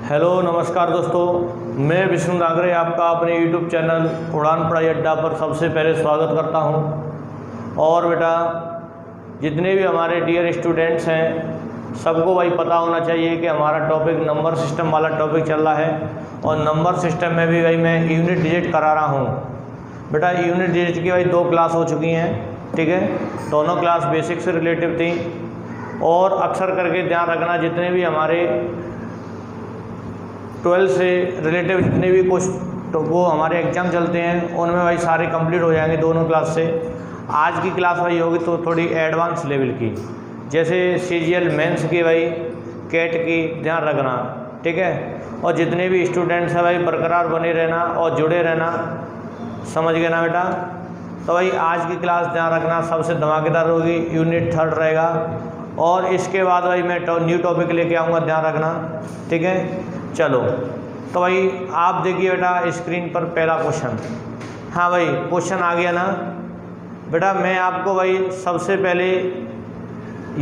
Hello नमस्कार दोस्तों, मैं विष्णु नागरे आपका अपने यूट्यूब चैनल उड़ान पढ़ाई अड्डा पर सबसे पहले स्वागत करता हूं। और बेटा, जितने भी हमारे डियर स्टूडेंट्स हैं सबको भाई पता होना चाहिए कि हमारा टॉपिक नंबर सिस्टम वाला टॉपिक चल रहा है। और नंबर सिस्टम में भी भाई मैं यूनिट डिजिट करा रहा हूँ। बेटा यूनिट डिजिट की भाई 2 क्लास हो चुकी हैं, ठीक है। दोनों क्लास बेसिक से रिलेटिव थी। और अक्सर करके ध्यान रखना, जितने भी हमारे 12 से रिलेटिव जितने भी कुछ तो वो हमारे एग्ज़ाम चलते हैं उनमें भाई सारे कंप्लीट हो जाएंगे दोनों क्लास से। आज की क्लास भाई होगी तो थोड़ी एडवांस लेवल की, जैसे सीजीएल मेंस की भाई, कैट की, ध्यान रखना, ठीक है। और जितने भी स्टूडेंट्स हैं भाई बरकरार बने रहना और जुड़े रहना, समझ गए ना बेटा। तो भाई आज की क्लास ध्यान रखना सबसे धमाकेदार होगी, यूनिट 3 रहेगा। और इसके बाद भाई मैं न्यू टॉपिक लेके आऊँगा, ध्यान रखना, ठीक है। चलो तो भाई आप देखिए बेटा स्क्रीन पर पहला क्वेश्चन। हाँ भाई क्वेश्चन आ गया ना बेटा। मैं आपको भाई सबसे पहले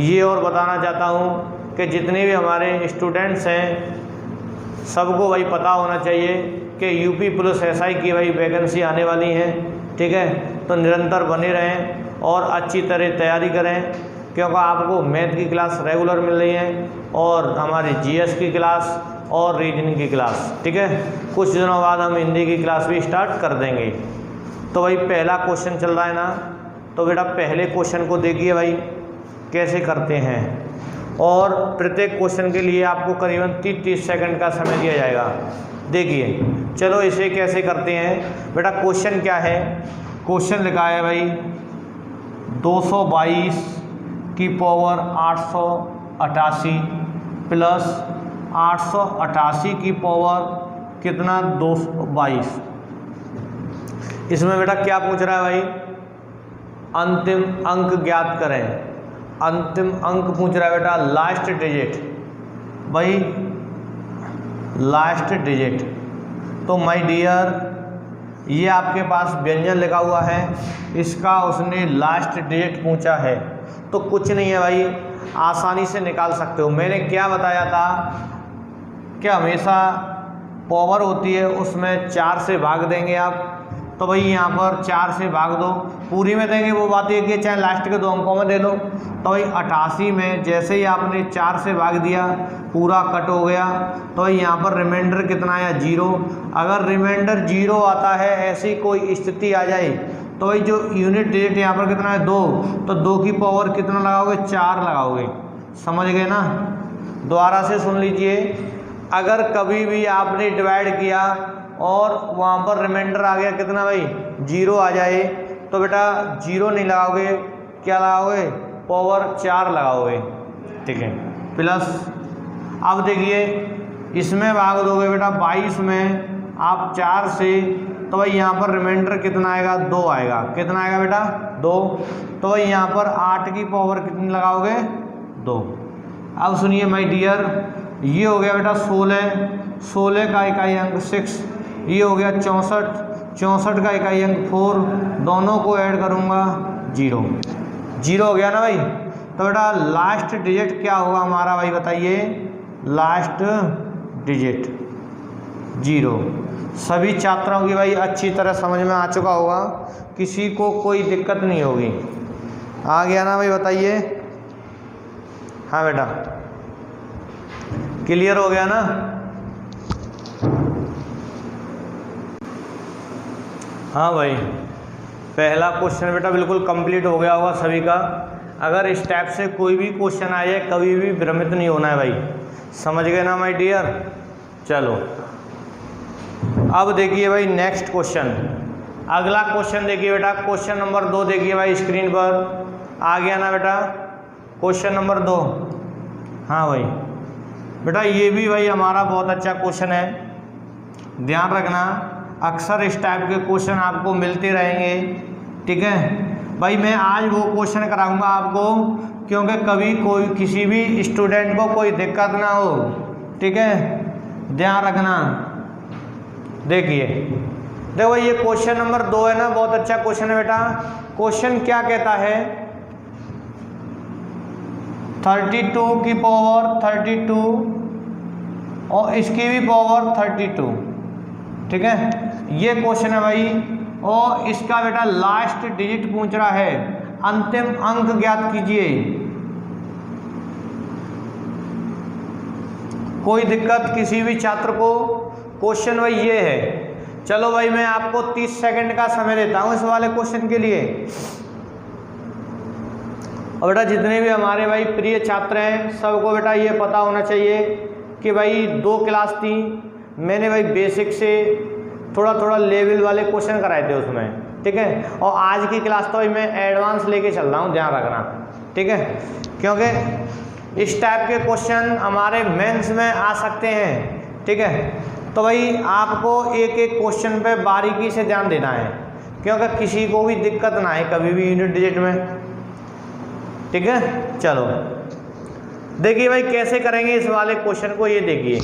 ये और बताना चाहता हूँ कि जितने भी हमारे स्टूडेंट्स हैं सबको भाई पता होना चाहिए कि यूपी पुलिस एसआई की भाई वैकेंसी आने वाली है, ठीक है। तो निरंतर बने रहें और अच्छी तरह तैयारी करें, क्योंकि आपको मैथ की क्लास रेगुलर मिल रही है और हमारी जीएस की क्लास और रीजनिंग की क्लास, ठीक है। कुछ दिनों बाद हम हिंदी की क्लास भी स्टार्ट कर देंगे। तो भाई पहला क्वेश्चन चल रहा है ना, तो बेटा पहले क्वेश्चन को देखिए भाई कैसे करते हैं। और प्रत्येक क्वेश्चन के लिए आपको करीबन 30 सेकंड का समय दिया जाएगा। देखिए चलो इसे कैसे करते हैं बेटा। क्वेश्चन क्या है, क्वेश्चन लिखा है भाई 222 की पावर 888 प्लस 888 की पावर कितना 222। इसमें बेटा क्या पूछ रहा है भाई, अंतिम अंक ज्ञात करें। अंतिम अंक पूछ रहा है बेटा, लास्ट डिजिट भाई, लास्ट डिजिट। तो माय डियर ये आपके पास व्यंजन लिखा हुआ है, इसका उसने लास्ट डिजिट पूछा है। तो कुछ नहीं है भाई, आसानी से निकाल सकते हो। मैंने क्या बताया था कि हमेशा पावर होती है उसमें 4 से भाग देंगे आप। तो भाई यहाँ पर 4 से भाग दो, पूरी में देंगे वो बात है कि चाहे लास्ट के 2 अंकों में दे लो। तो भाई 88 में जैसे ही आपने 4 से भाग दिया पूरा कट हो गया। तो भाई यहाँ पर रिमाइंडर कितना आया 0। अगर रिमाइंडर 0 आता है, ऐसी कोई स्थिति आ जाए, तो भाई जो यूनिट डिजिट यहाँ पर कितना है 2, तो 2 की पावर कितना लगाओगे 4 लगाओगे, समझ गए ना। दोबारा से सुन लीजिए, अगर कभी भी आपने डिवाइड किया और वहाँ पर रिमाइंडर आ गया कितना भाई 0 आ जाए, तो बेटा 0 नहीं लगाओगे, क्या लगाओगे पावर 4 लगाओगे, ठीक है। प्लस अब देखिए इसमें भाग दोगे बेटा 22 में आप 4 से, तो भाई यहाँ पर रिमाइंडर कितना आएगा 2 आएगा। कितना आएगा बेटा 2। तो भाई यहाँ पर 8 की पावर कितनी लगाओगे 2। अब सुनिए माय डियर, ये हो गया बेटा 16 का इकाई अंक 6, ये हो गया 64 का इकाई अंक 4, दोनों को ऐड करूँगा 0 हो गया ना भाई। तो बेटा लास्ट डिजिट क्या होगा हमारा भाई बताइए, लास्ट डिजिट 0। सभी छात्रों की भाई अच्छी तरह समझ में आ चुका होगा, किसी को कोई दिक्कत नहीं होगी। आ गया ना भाई बताइए। हाँ बेटा क्लियर हो गया ना। हाँ भाई पहला क्वेश्चन बेटा बिल्कुल कंप्लीट हो गया होगा सभी का। अगर इस टाइप से कोई भी क्वेश्चन आ जाए कभी भी भ्रमित नहीं होना है भाई, समझ गए ना माय डियर। चलो अब देखिए भाई नेक्स्ट क्वेश्चन, अगला क्वेश्चन देखिए बेटा, क्वेश्चन नंबर 2 देखिए भाई स्क्रीन पर आ गया ना बेटा, क्वेश्चन नंबर 2। हाँ भाई बेटा ये भी भाई हमारा बहुत अच्छा क्वेश्चन है, ध्यान रखना। अक्सर इस टाइप के क्वेश्चन आपको मिलते रहेंगे, ठीक है भाई। मैं आज वो क्वेश्चन कराऊंगा आपको, क्योंकि कभी कोई किसी भी स्टूडेंट को कोई दिक्कत ना हो, ठीक है, ध्यान रखना। देखिए देखो ये क्वेश्चन नंबर 2 है ना, बहुत अच्छा क्वेश्चन है बेटा। क्वेश्चन क्या कहता है, 32 की पावर 32 और इसकी भी पावर 32। ठीक है, ये क्वेश्चन है भाई। और इसका बेटा लास्ट डिजिट पूछ रहा है, अंतिम अंक ज्ञात कीजिए। कोई दिक्कत किसी भी छात्र को? क्वेश्चन भाई ये है। चलो भाई मैं आपको 30 सेकंड का समय देता हूं इस वाले क्वेश्चन के लिए। और बेटा जितने भी हमारे भाई प्रिय छात्र हैं सबको बेटा ये पता होना चाहिए कि भाई 2 क्लास थी, मैंने भाई बेसिक से थोड़ा थोड़ा लेवल वाले क्वेश्चन कराए थे उसमें। ठीक है, और आज की क्लास तो भाई मैं एडवांस लेके चल रहा हूँ, ध्यान रखना। ठीक है, क्योंकि इस टाइप के क्वेश्चन हमारे मेंस में आ सकते हैं। ठीक है, तो भाई आपको एक एक क्वेश्चन पे बारीकी से ध्यान देना है, क्योंकि किसी को भी दिक्कत ना आए कभी भी यूनिट डिजिट में। ठीक है, चलो देखिए भाई कैसे करेंगे इस वाले क्वेश्चन को। ये देखिए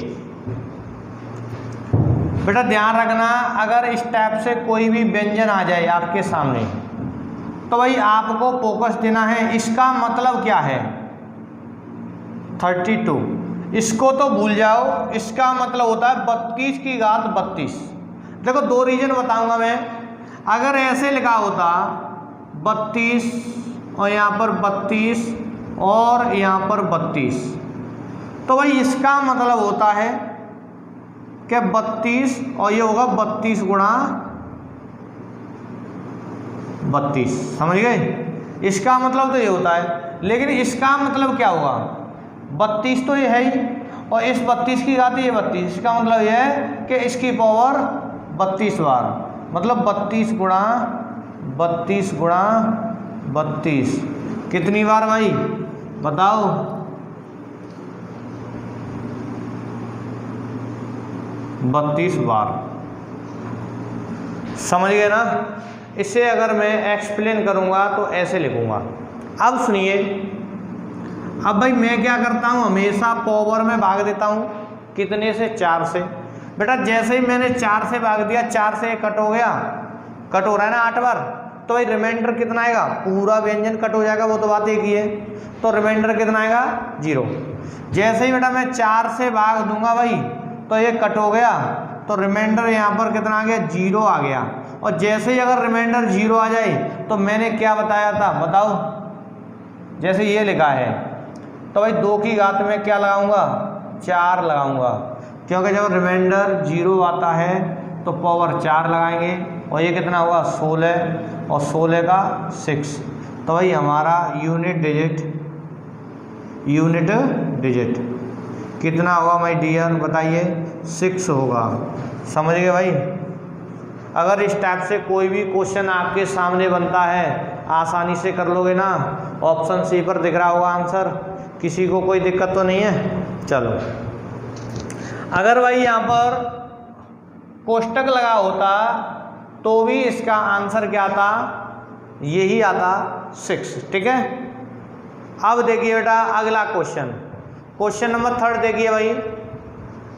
बेटा ध्यान रखना, अगर इस टाइप से कोई भी व्यंजन आ जाए आपके सामने तो भाई आपको फोकस देना है। इसका मतलब क्या है 32, इसको तो भूल जाओ। इसका मतलब होता है 32 की घात 32। देखो 2 रीजन बताऊंगा मैं। अगर ऐसे लिखा होता 32 और यहाँ पर 32 और यहाँ पर 32, तो भाई इसका मतलब होता है कि 32 और ये होगा 32 गुणा 32। समझ गए? इसका मतलब तो ये होता है, लेकिन इसका मतलब क्या होगा 32 तो ये है ही, और इस 32 की घात ये 32। इसका मतलब ये है कि इसकी पावर 32 बार, मतलब 32 गुणा 32 गुणा 32 कितनी बार भाई बताओ? 32 बार। समझ गए ना? इसे अगर मैं एक्सप्लेन करूंगा तो ऐसे लिखूंगा। अब सुनिए, अब भाई मैं क्या करता हूँ, हमेशा पावर में भाग देता हूँ। कितने से? 4 से। बेटा जैसे ही मैंने 4 से भाग दिया, 4 से कट हो गया, कट हो रहा है ना 8 बार, तो भाई रिमाइंडर कितना आएगा? पूरा व्यंजन कट हो जाएगा, वो तो बात एक ही है। तो रिमाइंडर कितना आएगा? 0। जैसे ही बेटा मैं 4 से भाग दूंगा भाई तो ये कट हो गया, तो रिमाइंडर यहाँ पर कितना आ गया? 0 आ गया। और जैसे ही अगर रिमाइंडर 0 आ जाए तो मैंने क्या बताया था बताओ? जैसे ये लिखा है तो भाई 2 की घात में क्या लगाऊंगा? 4 लगाऊंगा, क्योंकि जब रिमाइंडर 0 आता है तो पावर 4 लगाएंगे, और ये कितना हुआ? 16, और 16 का 6। तो भाई हमारा यूनिट डिजिट कितना होगा माय डियर? बताइए। 6 होगा। समझ गए भाई? अगर इस टाइप से कोई भी क्वेश्चन आपके सामने बनता है आसानी से कर लोगे ना। ऑप्शन सी पर दिख रहा होगा आंसर। किसी को कोई दिक्कत तो नहीं है? चलो, अगर भाई यहाँ पर कोष्टक लगा होता तो भी इसका आंसर क्या आता? यही आता 6। ठीक है, अब देखिए बेटा अगला क्वेश्चन, क्वेश्चन नंबर 3 देखिए भाई।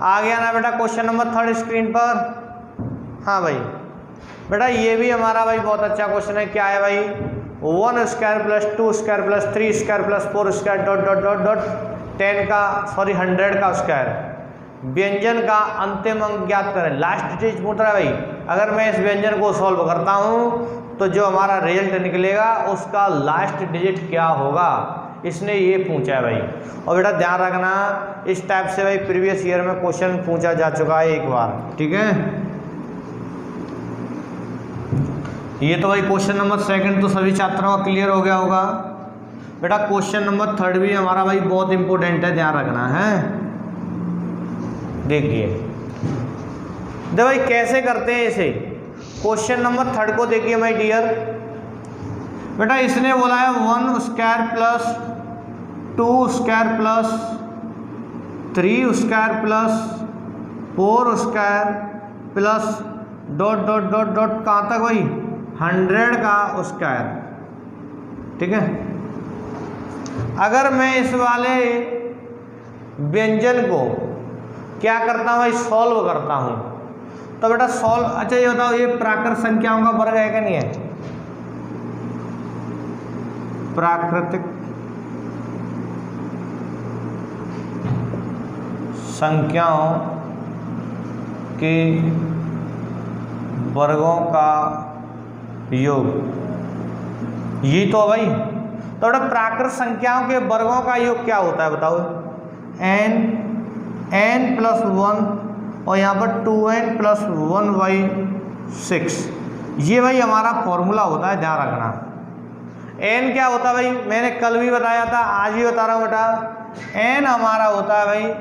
आ गया ना बेटा क्वेश्चन नंबर 3 स्क्रीन पर? हाँ भाई बेटा ये भी हमारा भाई बहुत अच्छा क्वेश्चन है। क्या है भाई? 1 square plus 2 square plus 3 square plus 4 square dot dot dot dot 100 का स्क्वायर। व्यंजन का अंतिम अंक ज्ञात करें। लास्ट डिजिट पूछ रहा है भाई। अगर मैं इस व्यंजन को सॉल्व करता हूँ तो जो हमारा रिजल्ट निकलेगा उसका लास्ट डिजिट क्या होगा, इसने ये पूछा है भाई। और बेटा ध्यान रखना, इस टाइप से भाई प्रीवियस ईयर में क्वेश्चन पूछा जा चुका है एक बार। ठीक है, ये तो भाई क्वेश्चन नंबर 2 तो सभी छात्रों का क्लियर हो गया होगा। बेटा क्वेश्चन नंबर 3 भी हमारा भाई बहुत इंपॉर्टेंट है, ध्यान रखना है। देखिए भाई कैसे करते हैं इसे। क्वेश्चन नंबर 3 को देखिए माय डियर। बेटा इसने बोला है 1 square plus 2 square plus 3 square plus 4 square plus dot dot dot dot कहाँ तक भाई? 100 का स्क्वायर। ठीक है, अगर मैं इस वाले व्यंजन को क्या करता हूँ भाई? सॉल्व करता हूँ। तो बेटा सॉल्व, अच्छा ये बताओ ये प्राकृत संख्याओं का वर्ग है क्या नहीं है? प्राकृतिक संख्याओं के वर्गों का योग। यही तो भाई, तो बेटा प्राकृत संख्याओं के वर्गों का योग क्या होता है बताओ? n प्लस 1 और यहाँ पर 2n प्लस 1/6। ये भाई हमारा फॉर्मूला होता है, ध्यान रखना। n क्या होता है भाई? मैंने कल भी बताया था, आज भी बता रहा हूँ बेटा। n हमारा होता है भाई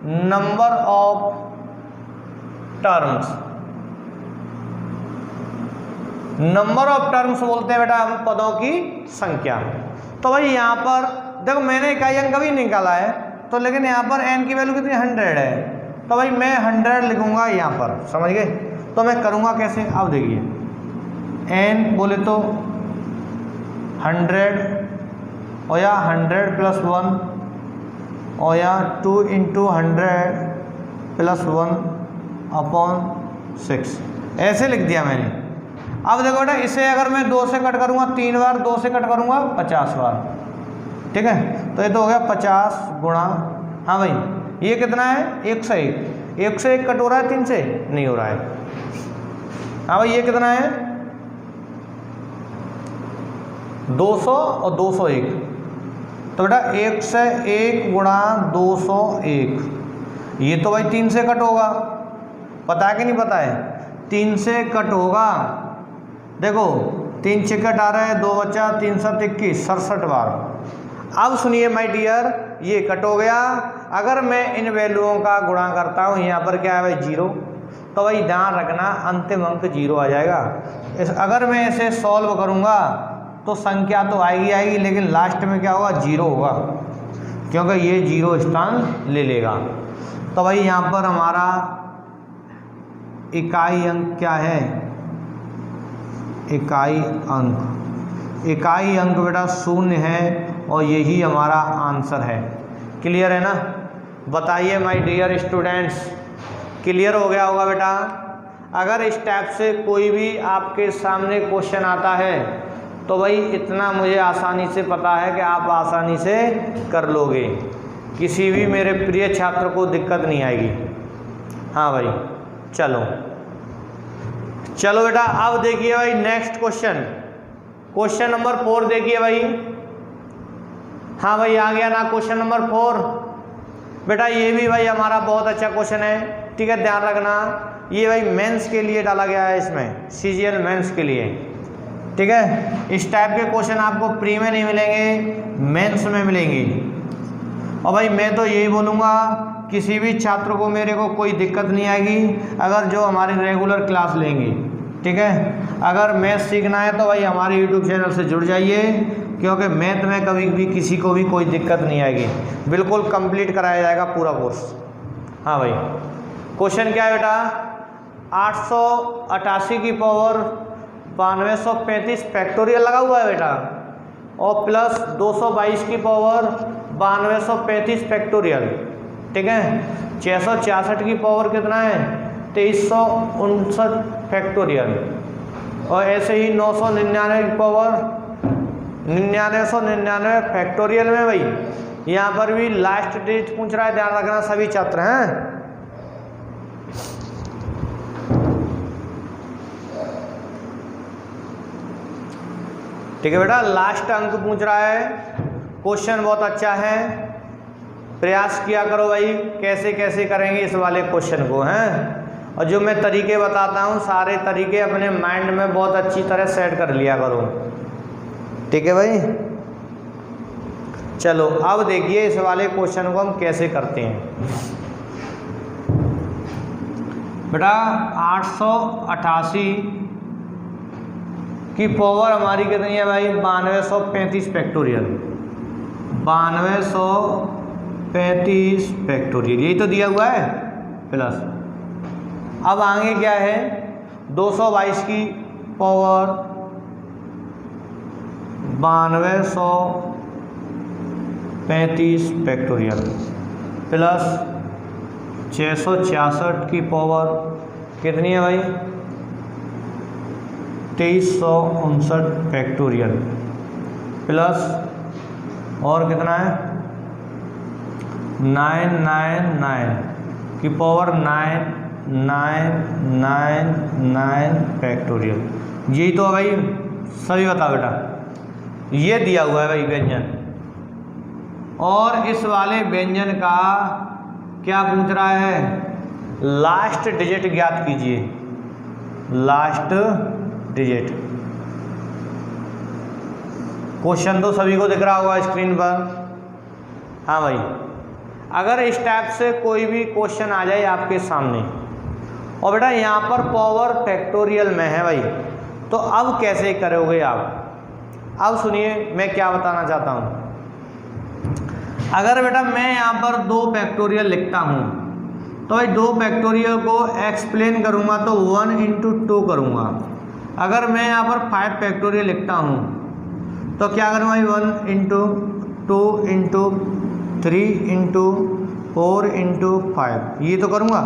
number of terms. Number of terms बोलते हैं बेटा हम पदों की संख्या। तो भाई यहाँ पर देखो मैंने इकाई अंक भी निकाला है, तो लेकिन यहाँ पर n की वैल्यू कितनी 100 है, तो भाई मैं 100 लिखूंगा यहाँ पर, समझ गए? तो मैं करूँगा कैसे? अब देखिए n बोले तो 100 और या 100 प्लस 1 और या 2 इंटू 100 प्लस 1/6 ऐसे लिख दिया मैंने। अब देखो बेटा इसे अगर मैं 2 से कट करूँगा 3 बार, 2 से कट करूँगा 50 बार, ठीक है? तो ये तो हो गया 50 गुणा, हाँ भाई ये कितना है? 101। 101 कट हो रहा है 3 से? नहीं हो रहा है। हाँ भाई ये कितना है? 200 और 201। तो बेटा 101 गुणा 201, ये तो भाई 3 से कट होगा। पता है कि नहीं पता है? 3 से कट होगा। देखो 3 6 आ रहा है, 2 बचा, 3 7 21, 67 बार। अब सुनिए माय डियर, ये कट हो गया। अगर मैं इन वैल्यूओं का गुणा करता हूँ, यहाँ पर क्या है भाई 0, तो भाई ध्यान रखना अंतिम अंक 0 आ जाएगा। अगर मैं इसे सॉल्व करूँगा तो संख्या तो आएगी, लेकिन लास्ट में क्या होगा? 0 होगा, क्योंकि ये 0 स्थान ले लेगा। तो भाई यहाँ पर हमारा इकाई अंक क्या है? इकाई अंक बेटा 0 है और यही हमारा आंसर है। क्लियर है ना? बताइए माय डियर स्टूडेंट्स, क्लियर हो गया होगा बेटा? अगर इस टाइप से कोई भी आपके सामने क्वेश्चन आता है तो भाई इतना मुझे आसानी से पता है कि आप आसानी से कर लोगे, किसी भी मेरे प्रिय छात्र को दिक्कत नहीं आएगी। हाँ भाई चलो बेटा अब देखिए भाई नेक्स्ट क्वेश्चन नंबर 4 देखिए भाई। हाँ भाई आ गया ना क्वेश्चन नंबर 4। बेटा ये भी भाई हमारा बहुत अच्छा क्वेश्चन है, ठीक है? ध्यान रखना, ये भाई मेंस के लिए डाला गया है, इसमें सीजीएल मेंस के लिए, ठीक है? इस टाइप के क्वेश्चन आपको प्री में नहीं मिलेंगे, मेंस में मिलेंगे। और भाई मैं तो यही बोलूँगा, किसी भी छात्र को मेरे को कोई दिक्कत नहीं आएगी अगर जो हमारी रेगुलर क्लास लेंगे, ठीक है? अगर मैथ सीखना है तो भाई हमारे यूट्यूब चैनल से जुड़ जाइए, क्योंकि मैथ में कभी भी किसी को भी कोई दिक्कत नहीं आएगी, बिल्कुल कंप्लीट कराया जाएगा पूरा कोर्स। हाँ भाई क्वेश्चन क्या है बेटा? 888 की पावर 9235 फैक्टोरियल लगा हुआ है बेटा, और प्लस 222 की पावर 9235 फैक्टोरियल, ठीक है? 666 की पावर कितना है? 2359 फैक्टोरियल, और ऐसे ही 999 की पावर 9999 फैक्टोरियल में भाई यहाँ पर भी लास्ट डिजिट पूछ रहा है, ध्यान रखना सभी छात्र हैं। ठीक है बेटा, लास्ट अंक पूछ रहा है, क्वेश्चन बहुत अच्छा है, प्रयास किया करो भाई कैसे कैसे करेंगे इस वाले क्वेश्चन को, हैं? और जो मैं तरीके बताता हूँ सारे तरीके अपने माइंड में बहुत अच्छी तरह सेट कर लिया करो, ठीक है भाई? चलो अब देखिए इस वाले क्वेश्चन को हम कैसे करते हैं। बेटा 888 की पावर हमारी कितनी है भाई? 9235 फैक्टोरियल, 9235 फैक्टोरियल, यही तो दिया हुआ है प्लस। अब आगे क्या है? 222 की पावर 9235 फैक्टोरियल प्लस 666 की पावर कितनी है भाई? 2359 फैक्टोरियल प्लस और कितना है 999 की पावर 9999 फैक्टोरियल। यही तो है भाई, सभी बताओ बेटा, ये दिया हुआ है भाई व्यंजन। और इस वाले व्यंजन का क्या पूछ रहा है, लास्ट डिजिट ज्ञात कीजिए, लास्ट डिजिट। क्वेश्चन तो सभी को दिख रहा होगा स्क्रीन पर। हाँ भाई, अगर इस टाइप से कोई भी क्वेश्चन आ जाए आपके सामने और बेटा यहाँ पर पावर फैक्टोरियल में है भाई, तो अब कैसे करोगे आप। अब सुनिए मैं क्या बताना चाहता हूँ। अगर बेटा मैं यहाँ पर 2 फैक्टोरियल लिखता हूँ तो भाई 2 फैक्टोरियल को एक्सप्लेन करूँगा तो 1 × 2 करूँगा। अगर मैं यहाँ पर 5 फैक्टोरियल लिखता हूँ तो क्या करूँगा, 1 × 2 × 3 × 4 × 5 ये तो करूँगा।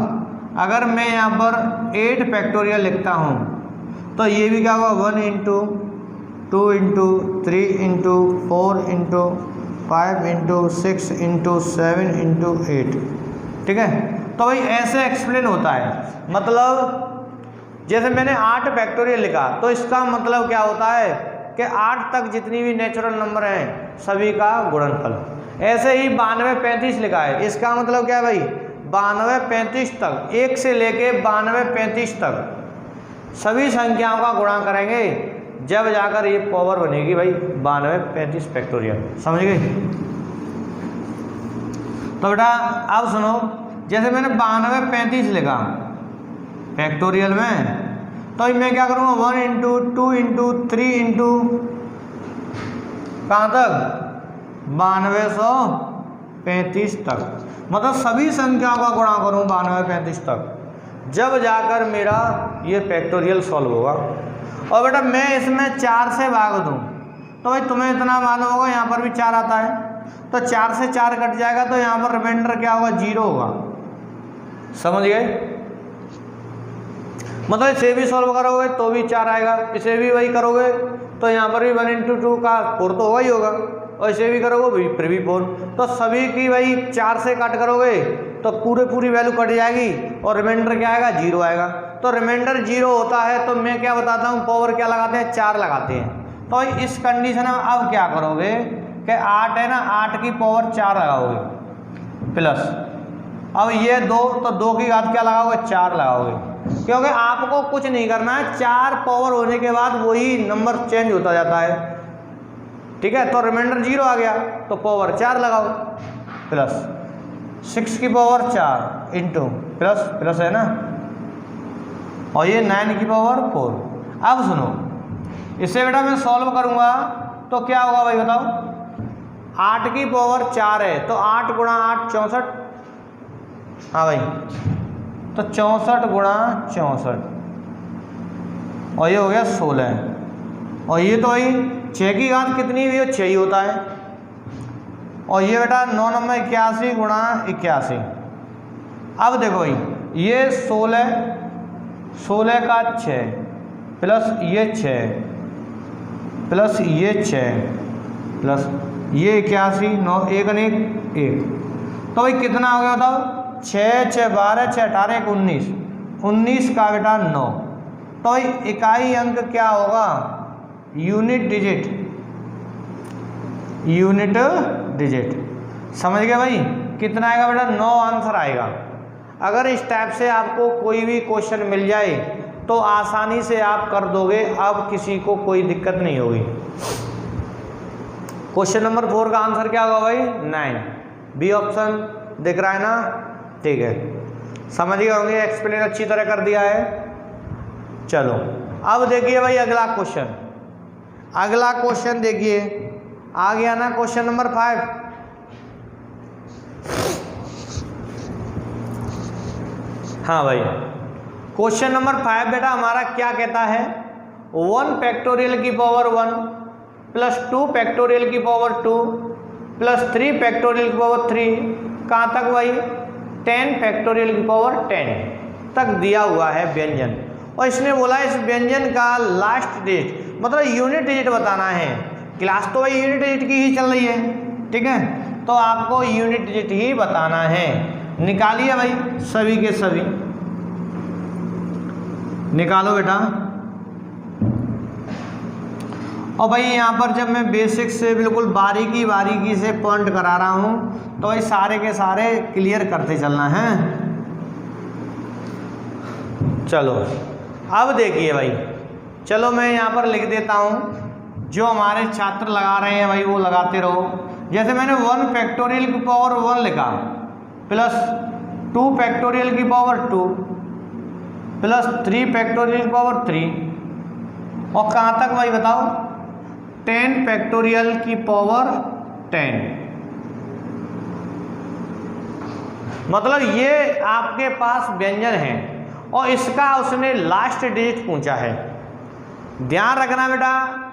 अगर मैं यहाँ पर 8 फैक्टोरियल लिखता हूँ तो ये भी क्या होगा, 1 × 2 × 3 × 4 × 5 × 6 × 7 × 8। ठीक है, तो भाई ऐसे एक्सप्लेन होता है। मतलब जैसे मैंने 8 फैक्टोरियल लिखा तो इसका मतलब क्या होता है कि 8 तक जितनी भी नेचुरल नंबर हैं सभी का गुणनफल। ऐसे ही 92 35 लिखा है, इसका मतलब क्या है भाई, 92 35 तक, 1 से लेके 92 35 तक सभी संख्याओं का गुणा करेंगे, जब जाकर ये पावर बनेगी भाई 92 35 फैक्टोरियल। समझ गए। तो बेटा अब सुनो, जैसे मैंने 92 35 लिखा फैक्टोरियल में, तो मैं क्या करूँगा, 1 × 2 × 3 × कहाँ तक, 9235 तक। मतलब सभी संख्याओं का गुणा करूँ 92 35 तक, जब जाकर मेरा ये फैक्टोरियल सॉल्व होगा। और बेटा मैं इसमें 4 से भाग दूँ तो भाई तुम्हें इतना मालूम होगा यहाँ पर भी 4 आता है, तो 4 से 4 कट जाएगा तो यहाँ पर रिमाइंडर क्या होगा, 0 होगा। समझ गए। मतलब इसे भी सॉल्व करोगे तो भी 4 आएगा, इसे भी वही करोगे तो यहाँ पर भी 1 × 2 का 4 तो होगा ही होगा, और इसे भी करोगे फिर भी 4। तो सभी की वही 4 से कट करोगे तो पूरी वैल्यू कट जाएगी और रिमाइंडर क्या आएगा, 0 आएगा। तो रिमाइंडर 0 होता है तो मैं क्या बताता हूँ, पावर क्या लगाते हैं, 4 लगाते हैं। तो इस कंडीशन में अब क्या करोगे कि 8 है ना, 8 की पावर 4 लगाओगे प्लस, अब ये 2 तो 2 की घात क्या लगाओगे, 4 लगाओगे, क्योंकि आपको कुछ नहीं करना है। 4 पावर होने के बाद वही नंबर चेंज होता जाता है। ठीक है, तो रिमाइंडर 0 आ गया तो पावर 4 लगाओ प्लस 6 की पावर 4 इंटू प्लस है ना, और ये 9 की पावर 4। अब सुनो, इसे बेटा मैं सॉल्व करूंगा तो क्या होगा भाई बताओ, 8 की पावर 4 है तो 8 × 8 64। हाँ भाई, तो 64 × 64 और ये हो गया 16। और ये तो भाई 6 की घात कितनी हुई है, 6 ही होता है। और ये बेटा 9 नंबर 81 × 81। अब देखो भाई, ये 16 का 6 प्लस ये 6 प्लस ये 6 प्लस ये 81, 9 1 1 1, तो भाई कितना हो गया बताओ, 6 6 12 6 18 19, 19 का बेटा 9। तो भाई इकाई अंक क्या होगा, यूनिट डिजिट। समझ गए भाई, कितना आएगा बेटा, 9 आंसर आएगा। अगर इस टाइप से आपको कोई भी क्वेश्चन मिल जाए तो आसानी से आप कर दोगे, अब किसी को कोई दिक्कत नहीं होगी। क्वेश्चन नंबर 4 का आंसर क्या होगा भाई, 9। बी ऑप्शन दिख रहा है ना, ठीक है, समझ गए होंगे, एक्सप्लेन अच्छी तरह कर दिया है। चलो अब देखिए भाई अगला क्वेश्चन देखिए, आ गया ना क्वेश्चन नंबर 5। हाँ भाई, क्वेश्चन नंबर 5 बेटा हमारा क्या कहता है, 1 फैक्टोरियल की पावर 1 प्लस 2 फैक्टोरियल की पावर 2 प्लस 3 फैक्टोरियल की पावर 3, कहाँ तक भाई, 10 फैक्टोरियल की पावर 10 तक दिया हुआ है व्यंजन। और इसने बोला इस व्यंजन का लास्ट डिजिट मतलब यूनिट डिजिट बताना है। क्लास तो भाई यूनिट डिजिट की ही चल रही है, ठीक है। तो आपको यूनिट डिजिट ही बताना है। निकालिए भाई सभी के सभी, निकालो बेटा। और भाई यहाँ पर जब मैं बेसिक से बिल्कुल बारीकी बारीकी से पॉइंट करा रहा हूँ तो भाई सारे के सारे क्लियर करते चलना है। चलो अब देखिए भाई, चलो मैं यहाँ पर लिख देता हूँ, जो हमारे छात्र लगा रहे हैं भाई वो लगाते रहो। जैसे मैंने 1 फैक्टोरियल की पावर 1 लिखा प्लस 2 फैक्टोरियल की पावर 2 प्लस 3 फैक्टोरियल की पावर 3 और कहाँ तक भाई बताओ 10 फैक्टोरियल की पावर 10। मतलब ये आपके पास व्यंजन है और इसका उसने लास्ट डिजिट पूछा है। ध्यान रखना बेटा,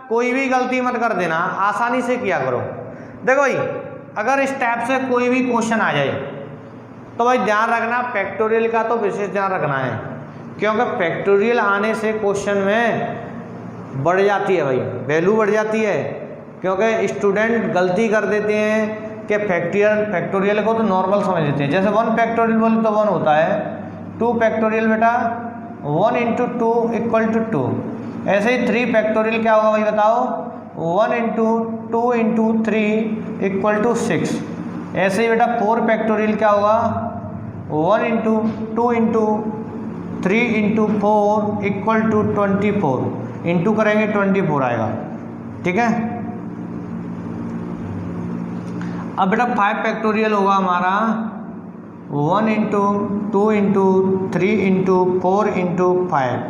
कोई भी गलती मत कर देना, आसानी से किया करो। देखो भाई अगर इस टाइप से कोई भी क्वेश्चन आ जाए तो भाई ध्यान रखना फैक्टोरियल का तो विशेष ध्यान रखना है, क्योंकि फैक्टोरियल आने से क्वेश्चन में बढ़ जाती है भाई, वैल्यू बढ़ जाती है। क्योंकि स्टूडेंट गलती कर देते हैं कि फैक्टोरियल को तो नॉर्मल समझ लेते हैं। जैसे 1 फैक्टोरियल बोले तो 1 होता है, 2 फैक्टोरियल बेटा 1 × 2 = 2। ऐसे ही 3 फैक्टोरियल क्या होगा भाई बताओ 1 × 2 × 3 = 6। ऐसे ही बेटा 4 फैक्टोरियल क्या होगा 1 × 2 × 3 × 4 = 24। इंटू करेंगे 24 आएगा, ठीक है। अब बेटा 5 फैक्टोरियल होगा हमारा 1 × 2 × 3 × 4 × 5।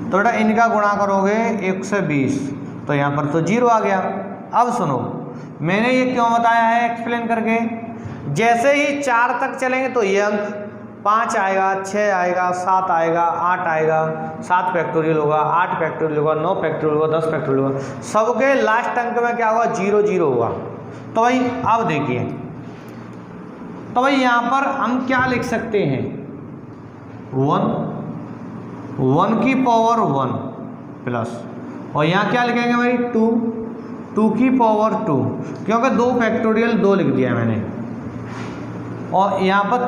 तो बेटा इनका गुणा करोगे 120, तो यहाँ पर तो 0 आ गया। अब सुनो मैंने ये क्यों बताया है एक्सप्लेन करके। जैसे ही 4 तक चलेंगे तो ये अंक 5 आएगा, 6 आएगा, 7 आएगा, 8 आएगा, 7 फैक्टोरियल होगा, 8 फैक्टोरियल होगा, 9 फैक्टोरियल होगा, 10 फैक्टोरियल होगा। सबके लास्ट अंक में क्या होगा 0 0 होगा। तो भाई अब देखिए, तो भाई यहाँ पर हम क्या लिख सकते हैं 1 की पावर 1 प्लस, और यहाँ क्या लिखेंगे भाई 2 की पावर 2, क्योंकि 2 फैक्टोरियल 2 लिख दिया मैंने। और यहाँ पर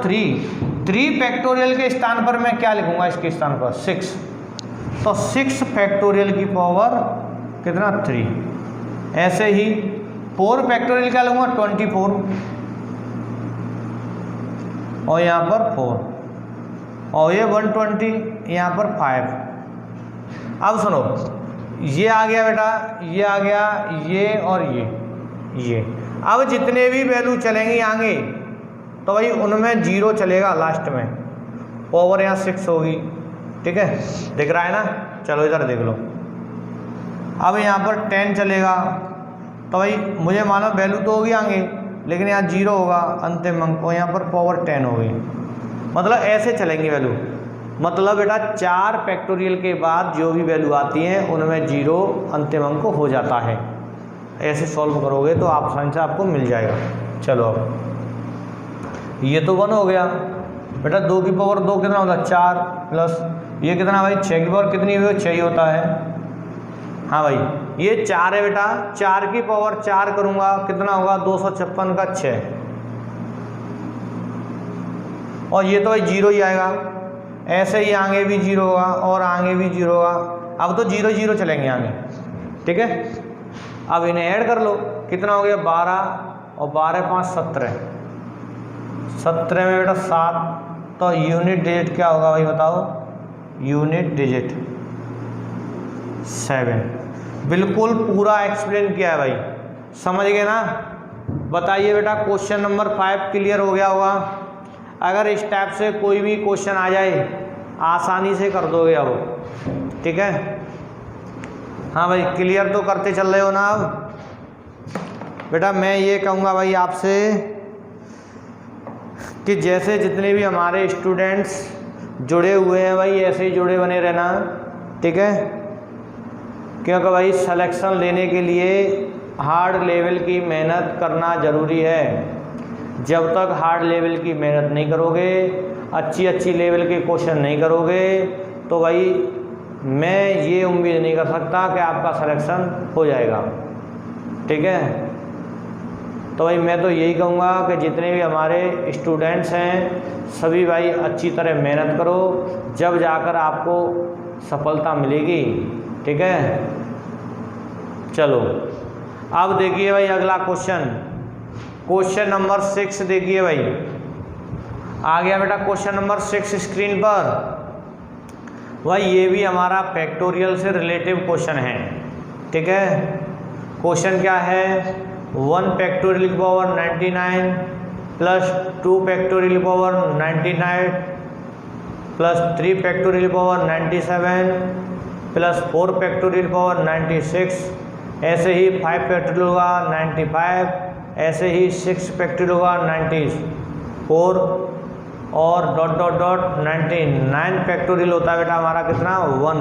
3 फैक्टोरियल के स्थान पर मैं क्या लिखूंगा इसके स्थान पर 6, तो 6 फैक्टोरियल की पावर कितना 3। ऐसे ही 4 फैक्टोरियल क्या लूँगा 24 और यहाँ पर 4 और ये 120 यहाँ पर 5। अब सुनो ये आ गया बेटा, ये आ गया, ये और ये। अब जितने भी वैल्यू चलेंगी आगे तो भाई उनमें 0 चलेगा लास्ट में, पावर यहाँ 6 होगी, ठीक है दिख रहा है ना। चलो इधर देख लो, अब यहाँ पर 10 चलेगा तो भाई मुझे मानो वैल्यू तो होगी आगे, लेकिन यहाँ 0 होगा अंतिम अंक, और यहाँ पर पावर 10 होगी। मतलब ऐसे चलेंगी वैल्यू। मतलब बेटा 4 फैक्टोरियल के बाद जो भी वैल्यू आती है उनमें 0 अंतिम अंक हो जाता है। ऐसे सॉल्व करोगे तो आसानी से आपको मिल जाएगा। चलो अब ये तो 1 हो गया बेटा, 2 की पावर 2 कितना होता है 4 प्लस ये कितना भाई 6 की पावर कितनी हुई 6 ही होता है। हाँ भाई ये 4 है बेटा, 4 की पावर 4 करूँगा कितना होगा 256 का 6, और ये तो भाई 0 ही आएगा। ऐसे ही आगे भी 0 होगा और आगे भी 0 होगा। अब तो 0 0 चलेंगे आगे, ठीक है। अब इन्हें ऐड कर लो, कितना हो गया 12 और 12 5 17, 17 में बेटा 7, तो यूनिट डिजिट क्या होगा भाई बताओ, यूनिट डिजिट 7। बिल्कुल पूरा एक्सप्लेन किया है भाई, समझ गए ना। बताइए बेटा क्वेश्चन नंबर 5 क्लियर हो गया होगा। अगर इस टाइप से कोई भी क्वेश्चन आ जाए आसानी से कर दोगे अब, ठीक है। हाँ भाई क्लियर तो करते चल रहे हो ना। अब बेटा मैं ये कहूँगा भाई आपसे कि जैसे जितने भी हमारे स्टूडेंट्स जुड़े हुए हैं भाई ऐसे ही जुड़े बने रहना, ठीक है। क्योंकि भाई सिलेक्शन लेने के लिए हार्ड लेवल की मेहनत करना ज़रूरी है। जब तक हार्ड लेवल की मेहनत नहीं करोगे, अच्छी लेवल के क्वेश्चन नहीं करोगे, तो भाई मैं ये उम्मीद नहीं कर सकता कि आपका सिलेक्शन हो जाएगा, ठीक है। तो भाई मैं तो यही कहूँगा कि जितने भी हमारे स्टूडेंट्स हैं सभी भाई अच्छी तरह मेहनत करो, जब जाकर आपको सफलता मिलेगी। ठीक है, चलो अब देखिए भाई अगला क्वेश्चन नंबर 6 देखिए भाई, आ गया बेटा क्वेश्चन नंबर 6 स्क्रीन पर। भाई ये भी हमारा फैक्टोरियल से रिलेटिव क्वेश्चन है। ठीक है, क्वेश्चन क्या है, 1 फैक्टोरियल की पावर 99 प्लस 2 फैक्टोरियल की पावर 99 प्लस 3 फैक्टोरियल की पावर 97 प्लस 4 फैक्टोरियल की पावर 96, ऐसे ही 5 फैक्टोरियल होगा 95, ऐसे ही 6 फैक्टोरियल होगा 94 और डॉट डॉट डॉट 99 फैक्टोरियल होता है बेटा हमारा कितना 1।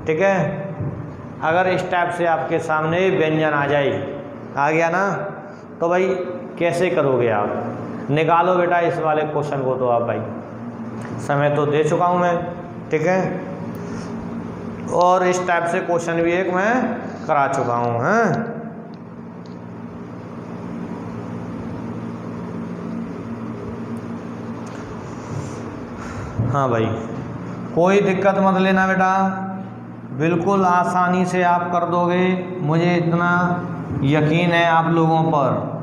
ठीक है, अगर इस टाइप से आपके सामने व्यंजन आ जाए, आ गया ना, तो भाई कैसे करोगे आप, निकालो बेटा इस वाले क्वेश्चन को। तो आप भाई समय तो दे चुका हूँ मैं। ठीक है, और इस टाइप से क्वेश्चन भी एक मैं करा चुका हूँ। हैं, हाँ भाई कोई दिक्कत मत लेना बेटा, बिल्कुल आसानी से आप कर दोगे, मुझे इतना यकीन है आप लोगों पर।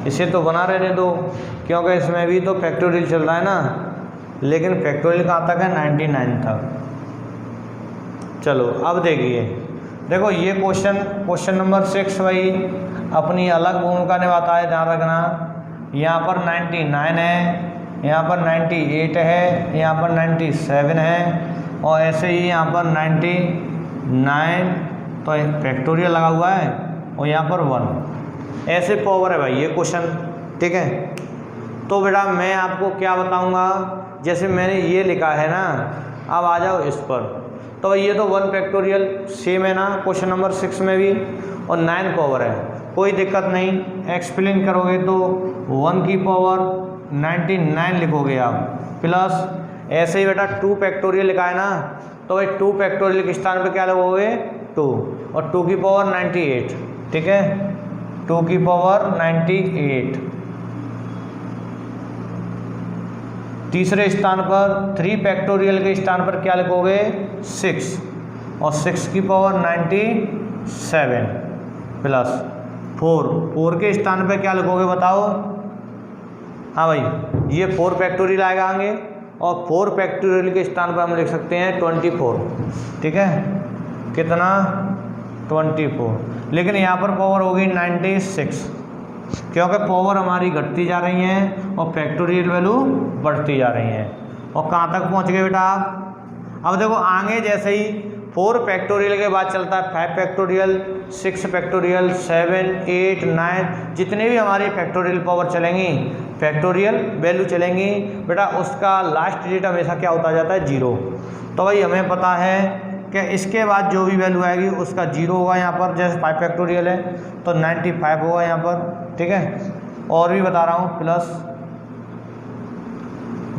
इसे तो बना रहने दो, क्योंकि इसमें भी तो फैक्टोरियल चल रहा है ना, लेकिन फैक्टोरियल कहाँ तक है 99 तक। चलो अब देखिए, देखो ये क्वेश्चन नंबर 6 भाई अपनी अलग भूमिका निभाता है, ध्यान रखना। यहाँ पर 99 है, यहाँ पर 98 है, यहाँ पर 97 है, और ऐसे ही यहाँ पर 99 तो फैक्टोरियल लगा हुआ है, और यहाँ पर 1, ऐसे पावर है भाई ये क्वेश्चन। ठीक है, तो बेटा मैं आपको क्या बताऊँगा, जैसे मैंने ये लिखा है ना, अब आ जाओ इस पर। तो ये तो 1 फैक्टोरियल सेम है ना क्वेश्चन नंबर 6 में भी, और 9 पावर है, कोई दिक्कत नहीं। एक्सप्लेन करोगे तो 1 की पावर 99 लिखोगे आप, प्लस ऐसे ही बेटा 2 फैक्टोरियल लिखा है ना, तो भाई 2 फैक्टोरियल के स्थान पे क्या लिखोगे 2, और 2 की पावर 98। ठीक है, 2 की पावर 98। तीसरे स्थान पर 3 फैक्टोरियल के स्थान पर क्या लिखोगे 6, और 6 की पावर 97 प्लस 4 के स्थान पे क्या लिखोगे बताओ। हाँ भाई ये 4 फैक्टोरियल आएगा आगे, और 4 फैक्टोरियल के स्थान पर हम लिख सकते हैं 24। ठीक है, कितना 24, लेकिन यहाँ पर पावर होगी 96, क्योंकि पावर हमारी घटती जा रही हैं और फैक्टोरियल वैल्यू बढ़ती जा रही हैं। और कहाँ तक पहुँच गए बेटा आप, अब देखो आगे जैसे ही 4 फैक्टोरियल के बाद चलता है 5 फैक्टोरियल, 6 फैक्टोरियल, 7, 8, 9, जितने भी हमारी फैक्टोरियल पावर चलेंगी, फैक्टोरियल वैल्यू चलेंगी बेटा, उसका लास्ट डिजिट हमेशा क्या होता जाता है 0। तो भाई हमें पता है कि इसके बाद जो भी वैल्यू आएगी उसका 0 होगा यहाँ पर, जैसे 5 फैक्टोरियल है तो 95 होगा यहाँ पर। ठीक है, और भी बता रहा हूँ, प्लस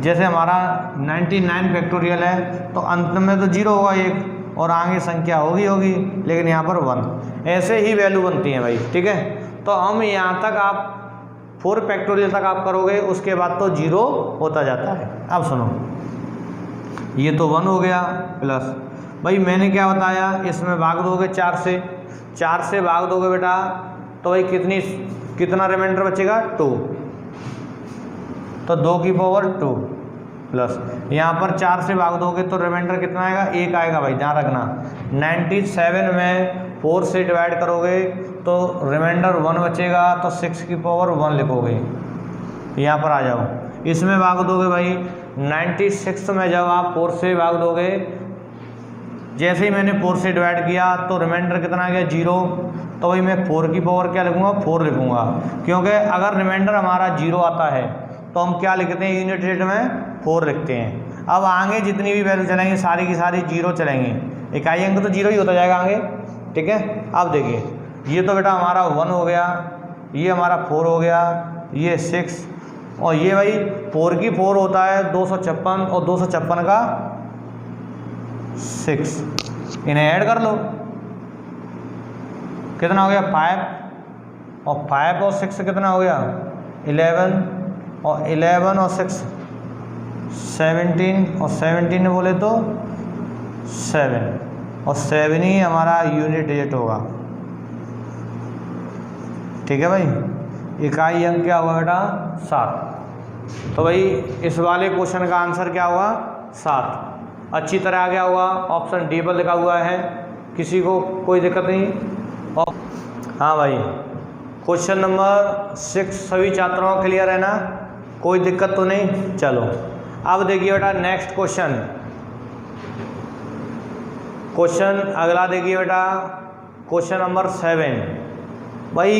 जैसे हमारा 99 फैक्टोरियल है तो अंत में तो 0 होगा एक, और आगे संख्या होगी, लेकिन यहाँ पर 1, ऐसे ही वैल्यू बनती है भाई। ठीक है, तो हम यहाँ तक आप 4 फैक्टोरियल तक आप करोगे, उसके बाद तो 0 होता जाता है। अब सुनो, ये तो 1 हो गया, प्लस भाई मैंने क्या बताया, इसमें भाग दोगे 4 से भाग दोगे बेटा, तो भाई कितना रिमाइंडर बचेगा 2, तो 2 की पावर 2 प्लस यहाँ पर 4 से भाग दोगे तो रिमाइंडर कितना आएगा 1 आएगा भाई, ध्यान रखना। 97 में 4 से डिवाइड करोगे तो रिमाइंडर 1 बचेगा, तो 6 की पावर 1 लिखोगे। यहाँ पर आ जाओ, इसमें भाग दोगे भाई 96 में जब आप 4 से भाग दोगे, जैसे ही मैंने 4 से डिवाइड किया तो रिमाइंडर कितना आ गया 0, तो भाई मैं 4 की पावर क्या लिखूँगा 4 लिखूँगा, क्योंकि अगर रिमाइंडर हमारा 0 आता है तो हम क्या लिखते हैं यूनिट डिजिट में 4 लिखते हैं। अब आगे जितनी भी वैल्यू चलेंगी सारी की सारी 0 चलेंगी, इकाई अंक तो 0 ही होता जाएगा आगे। ठीक है, अब देखिए ये तो बेटा हमारा 1 हो गया, ये हमारा 4 हो गया, ये 6, और ये भाई 4 की 4 होता है 256, और 256 का 6, इन्हें ऐड कर लो। कितना हो गया 5, और 5 और 6 कितना हो गया 11, और 11 और 6 17, और 17 बोले तो 7, और 7 ही हमारा यूनिट डिजिट होगा। ठीक है भाई, इकाई अंक क्या हुआ बेटा 7। तो भाई इस वाले क्वेश्चन का आंसर क्या हुआ 7। अच्छी तरह आ गया हुआ, ऑप्शन डी पर लिखा हुआ है, किसी को कोई दिक्कत नहीं। और हाँ भाई, क्वेश्चन नंबर 6 सभी छात्रों को क्लियर है ना, कोई दिक्कत तो नहीं। चलो अब देखिए बेटा नेक्स्ट क्वेश्चन अगला देखिए बेटा, क्वेश्चन नंबर 7। भाई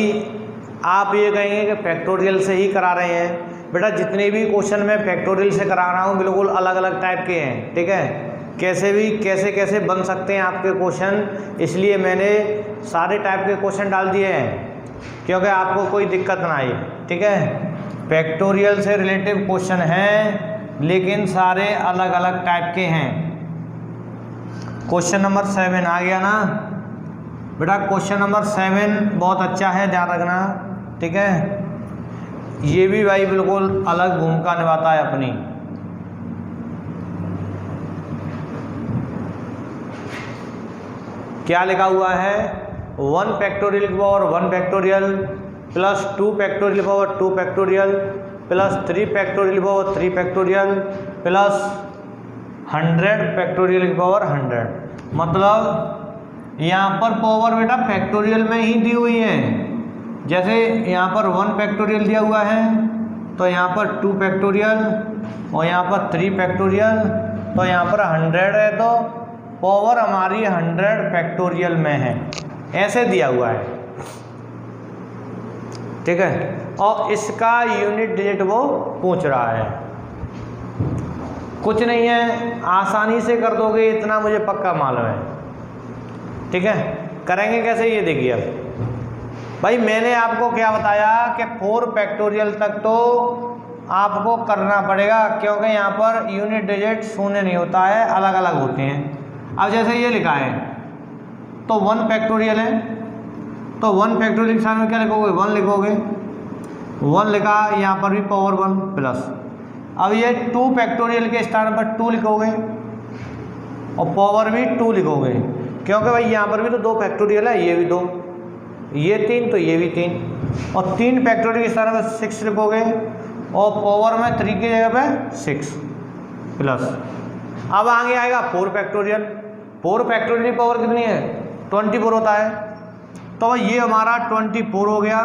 आप ये कहेंगे कि फैक्टोरियल से ही करा रहे हैं। बेटा जितने भी क्वेश्चन मैं फैक्टोरियल से करा रहा हूँ बिल्कुल अलग अलग टाइप के हैं। ठीक है, कैसे बन सकते हैं आपके क्वेश्चन, इसलिए मैंने सारे टाइप के क्वेश्चन डाल दिए हैं क्योंकि आपको कोई दिक्कत ना आए। ठीक है, फैक्टोरियल से रिलेटिव क्वेश्चन हैं लेकिन सारे अलग अलग टाइप के हैं। क्वेश्चन नंबर 7 आ गया ना बेटा, क्वेश्चन नंबर 7 बहुत अच्छा है, ध्यान रखना। ठीक है, ये भी भाई बिल्कुल अलग भूमिका निभाता है अपनी। क्या लिखा हुआ है 1 फैक्टोरियल की पावर 1 फैक्टोरियल प्लस 2 फैक्टोरियल की पावर 2 फैक्टोरियल प्लस 3 फैक्टोरियल की पावर 3 फैक्टोरियल प्लस 100 फैक्टोरियल की पावर 100। मतलब यहाँ पर पावर बेटा फैक्टोरियल में ही दी हुई है। जैसे यहाँ पर 1 फैक्टोरियल दिया हुआ है तो यहाँ पर 2 फैक्टोरियल और यहाँ पर 3 फैक्टोरियल, तो यहाँ पर 100 है तो पावर हमारी 100 फैक्टोरियल में है, ऐसे दिया हुआ है। ठीक है, और इसका यूनिट डिजिट वो पूछ रहा है। कुछ नहीं है, आसानी से कर दोगे इतना मुझे पक्का मालूम है। ठीक है, करेंगे कैसे ये देखिए। अब भाई मैंने आपको क्या बताया कि 4 फैक्टोरियल तक तो आपको करना पड़ेगा क्योंकि यहाँ पर यूनिट डिजिट शून्य नहीं होता है, अलग अलग होते हैं। अब जैसे ये लिखा है तो 1 फैक्टोरियल है, तो 1 फैक्टोरियल के सामने क्या लिखोगे 1 लिखोगे, 1 लिखा, यहाँ पर भी पावर 1 प्लस। अब ये 2 फैक्टोरियल के स्थान पर 2 लिखोगे और पावर भी 2 लिखोगे क्योंकि भाई यहाँ पर भी तो 2 फैक्टोरियल है, ये भी 2, ये 3 तो ये भी 3, और 3 फैक्टोरियल के स्थान पर 6 लिखोगे और पावर में 3 की जगह पे 6 प्लस। अब आगे आएगा 4 फैक्टोरियल। 4 फैक्टोरियल की पावर कितनी है 24 होता है, तो ये हमारा 24 हो गया,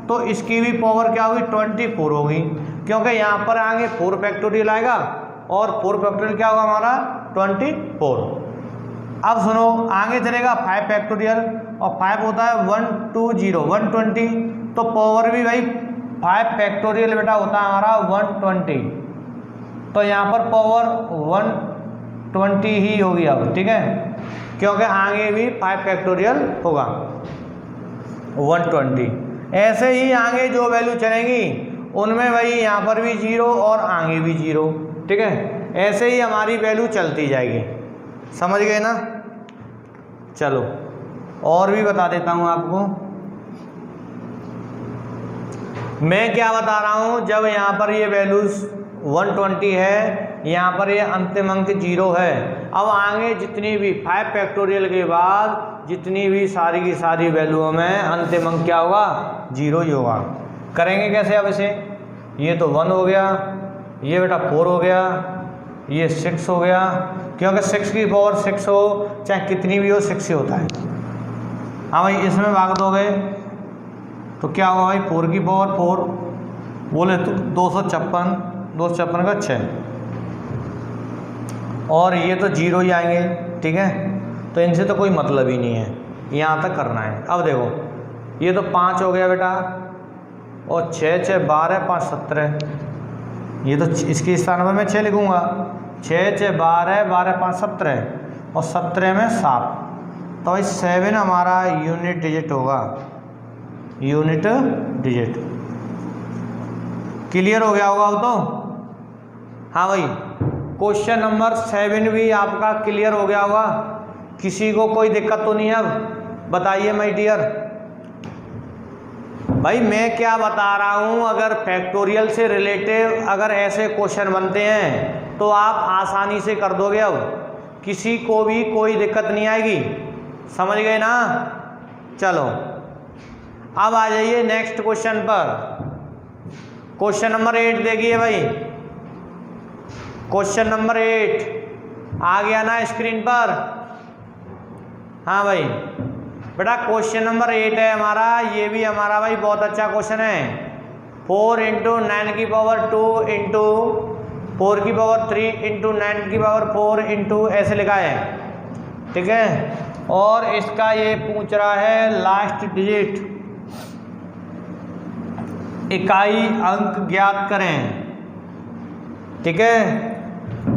तो इसकी भी पावर क्या होगी 24 होगी क्योंकि यहाँ पर आगे 4 फैक्टोरियल आएगा और 4 फैक्टोरियल क्या होगा हमारा 24। अब सुनो आगे चलेगा 5 फैक्टोरियल और 5 होता है 120 120, तो पावर भी भाई 5 फैक्टोरियल बेटा होता है हमारा 120, तो यहाँ पर पावर 120 ही होगी अब। ठीक है, क्योंकि आगे भी 5 फैक्टोरियल होगा 120। ऐसे ही आगे जो वैल्यू चलेंगी उनमें भाई यहाँ पर भी 0 और आगे भी 0। ठीक है, ऐसे ही हमारी वैल्यू चलती जाएगी, समझ गए ना। चलो और भी बता देता हूँ आपको। मैं क्या बता रहा हूँ, जब यहाँ पर ये वैल्यूज 120 है, यहाँ पर ये अंतिम अंक 0 है, अब आगे जितनी भी 5 फैक्टोरियल के बाद जितनी भी सारी की सारी वैल्यूओं में अंतिम अंक क्या होगा 0 ही होगा। करेंगे कैसे अब इसे, ये तो 1 हो गया, ये बेटा 4 हो गया, ये 6 हो गया, क्योंकि 6 की पावर 6 हो चाहे कितनी भी हो 6 ही होता है। हाँ भाई, इसमें भाग दोगे तो क्या होगा भाई 4 की पावर 4 बोले तो 256, 256 का 6, और ये तो 0 ही आएंगे। ठीक है, तो इनसे तो कोई मतलब ही नहीं है, यहाँ तक करना है। अब देखो ये तो 5 हो गया बेटा, और 6 6 12 5 17, ये तो इसके स्थान पर मैं 6 लिखूँगा, 6 6 12 12 5 17 और 17 में 7, तो भाई 7 हमारा यूनिट डिजिट होगा, यूनिट डिजिट। क्लियर हो गया होगा अब तो। हाँ भाई, क्वेश्चन नंबर 7 भी आपका क्लियर हो गया होगा, किसी को कोई दिक्कत तो नहीं है। अब बताइए माय डियर। भाई मैं क्या बता रहा हूँ, अगर फैक्टोरियल से रिलेटिव अगर ऐसे क्वेश्चन बनते हैं तो आप आसानी से कर दोगे, अब किसी को भी कोई दिक्कत नहीं आएगी, समझ गए ना। चलो अब आ जाइए नेक्स्ट क्वेश्चन पर। क्वेश्चन नंबर 8 देखिए भाई, क्वेश्चन नंबर 8 आ गया ना स्क्रीन पर। हाँ भाई बेटा क्वेश्चन नंबर 8 है हमारा, ये भी हमारा भाई बहुत अच्छा क्वेश्चन है। 4 इंटू 9 की पावर 2 इंटू 4 की पावर 3 इंटू 9 की पावर 4 इंटू ऐसे लिखा है, ठीक है। और इसका ये पूछ रहा है लास्ट डिजिट, इकाई अंक ज्ञात करें, ठीक है।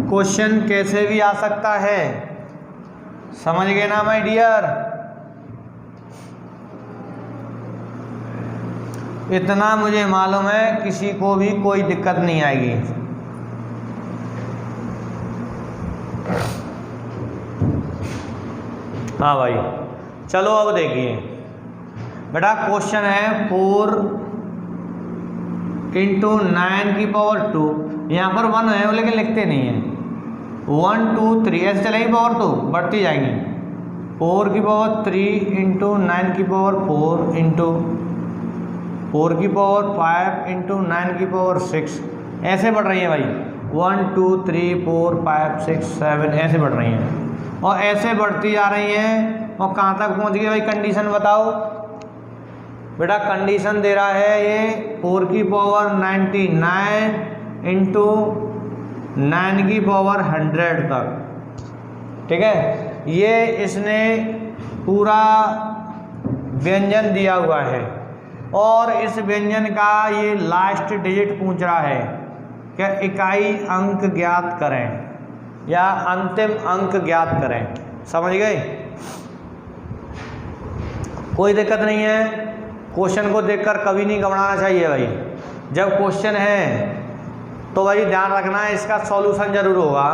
क्वेश्चन कैसे भी आ सकता है, समझ गए ना माय डियर। इतना मुझे मालूम है किसी को भी कोई दिक्कत नहीं आएगी। हाँ भाई चलो अब देखिए बेटा, क्वेश्चन है 4 इंटू 9 की पावर 2, यहाँ पर 1 है लेकिन लिखते नहीं है। 1 2 3 ऐसे चलेगी, पावर तो बढ़ती जाएंगी। 4 की पावर 3 इंटू 9 की पावर 4 इंटू 4 की पावर 5 इंटू 9 की पावर 6 ऐसे बढ़ रही है भाई। 1 2 3 4 5 6 7 ऐसे बढ़ रही हैं और ऐसे बढ़ती जा रही हैं। और कहाँ तक पहुँच गई भाई, कंडीशन बताओ बेटा। कंडीशन दे रहा है ये 4 की पावर 99 इंटू 9 की पावर 100 तक, ठीक है। ये इसने पूरा व्यंजन दिया हुआ है और इस व्यंजन का ये लास्ट डिजिट पूछ रहा है कि इकाई अंक ज्ञात करें या अंतिम अंक ज्ञात करें, समझ गए। कोई दिक्कत नहीं है, क्वेश्चन को देखकर कभी नहीं घबराना चाहिए भाई। जब क्वेश्चन है तो भाई ध्यान रखना है इसका सॉल्यूशन जरूर होगा,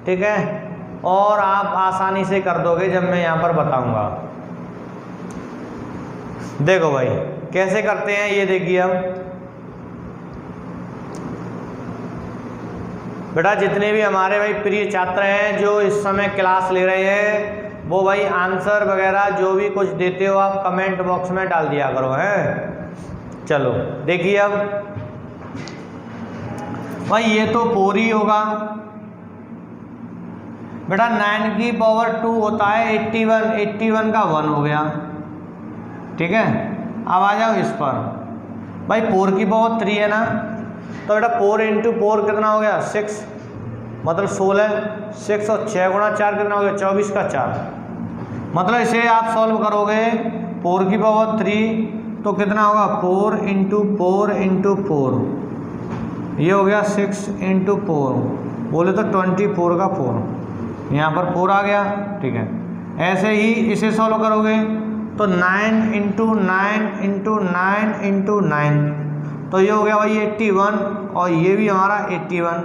ठीक है। और आप आसानी से कर दोगे जब मैं यहाँ पर बताऊंगा। देखो भाई कैसे करते हैं ये देखिए। अब बेटा जितने भी हमारे भाई प्रिय छात्र हैं जो इस समय क्लास ले रहे हैं, वो भाई आंसर वगैरह जो भी कुछ देते हो आप कमेंट बॉक्स में डाल दिया करो, हैं। चलो देखिए अब भाई ये तो 4 ही होगा बेटा। 9 की पावर 2 होता है 81, 81 का 1 हो गया, ठीक है। अब आ जाओ इस पर भाई, 4 की पावर 3 है ना, तो बेटा 4 इंटू 4 कितना हो गया 6, मतलब 16। 6 और 6 गुणा 4 कितना हो गया 24 का 4। मतलब इसे आप सॉल्व करोगे 4 की पावर 3 तो कितना होगा 4 इंटू 4 इंटू 4, ये हो गया 6 इंटू 4, बोले तो 24 का 4, यहाँ पर 4 आ गया, ठीक है। ऐसे ही इसे सॉल्व करोगे तो 9 इंटू 9 इंटू 9 इंटू 9, तो ये हो गया भाई 81 और ये भी हमारा 81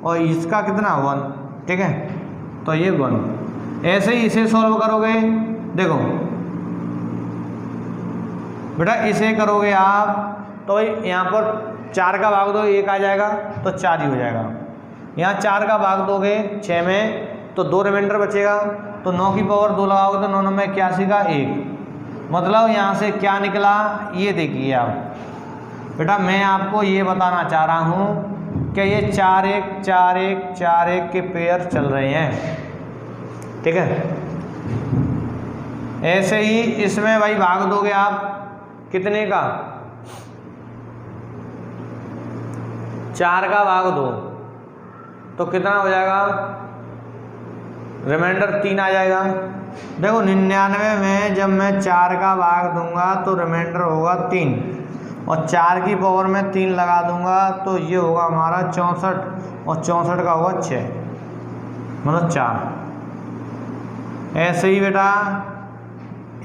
और इसका कितना 1, ठीक है। तो ये 1, ऐसे ही इसे सॉल्व करोगे। देखो बेटा इसे करोगे आप तो भाई यहाँ पर 4 का भाग दो 1 आ जाएगा तो 4 ही हो जाएगा। यहाँ 4 का भाग दोगे 6 में तो 2 रिमाइंडर बचेगा, तो 9 की पावर 2 लगाओगे तो 9 9 में 81 का 1, मतलब यहाँ से क्या निकला ये देखिए आप। बेटा मैं आपको ये बताना चाह रहा हूँ कि ये 4 1 4 1 4 1 के पेयर चल रहे हैं, ठीक है। ऐसे ही इसमें भाई भाग दोगे आप कितने का, 4 का भाग दो तो कितना हो जाएगा, रिमाइंडर 3 आ जाएगा। देखो 99 में जब मैं 4 का भाग दूंगा तो रिमाइंडर होगा 3 और 4 की पावर में 3 लगा दूंगा तो ये होगा हमारा 64 और 64 का होगा 6, मतलब 4। ऐसे ही बेटा